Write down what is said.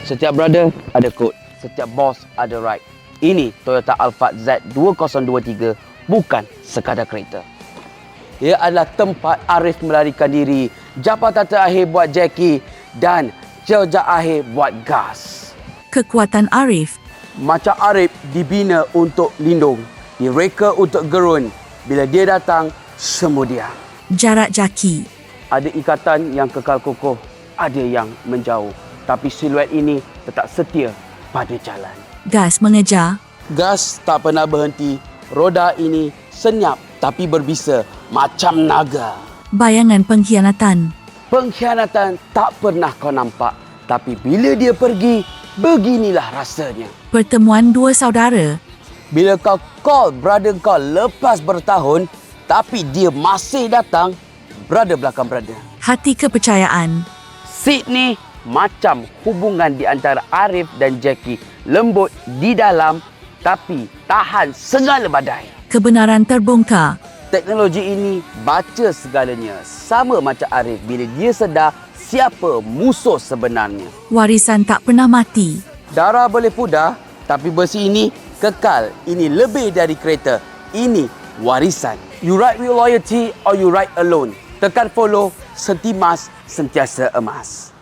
Setiap brother ada kod. Setiap boss ada ride. Ini Toyota Alphard Z2023 bukan sekadar kereta. Ia adalah tempat Arif melarikan diri, jabatan terakhir buat Jackie dan jejak akhir buat Gas. Kekuatan Arif. Macam Arif dibina untuk lindung, direka untuk gerun. Bila dia datang, semua diam. Jarak Jaki. Ada ikatan yang kekal kokoh, ada yang menjauh. Tapi siluet ini tetap setia pada jalan. Gas mengejar. Gas tak pernah berhenti. Roda ini senyap tapi berbisa macam naga. Bayangan pengkhianatan. Pengkhianatan tak pernah kau nampak. Tapi bila dia pergi, beginilah rasanya. Pertemuan dua saudara. Bila kau call brother kau lepas bertahun, tapi dia masih datang, brother belakang brother. Hati kepercayaan. Sydney macam hubungan di antara Arif dan Jackie. Lembut di dalam, tapi tahan segala badai. Kebenaran terbongkar. Teknologi ini baca segalanya. Sama macam Arif bila dia sedar siapa musuh sebenarnya. Warisan tak pernah mati. Darah boleh pudar, tapi besi ini kekal. Ini lebih dari kereta. Ini warisan. You ride with loyalty or you ride alone. Tekan follow, sentimas, sentiasa emas.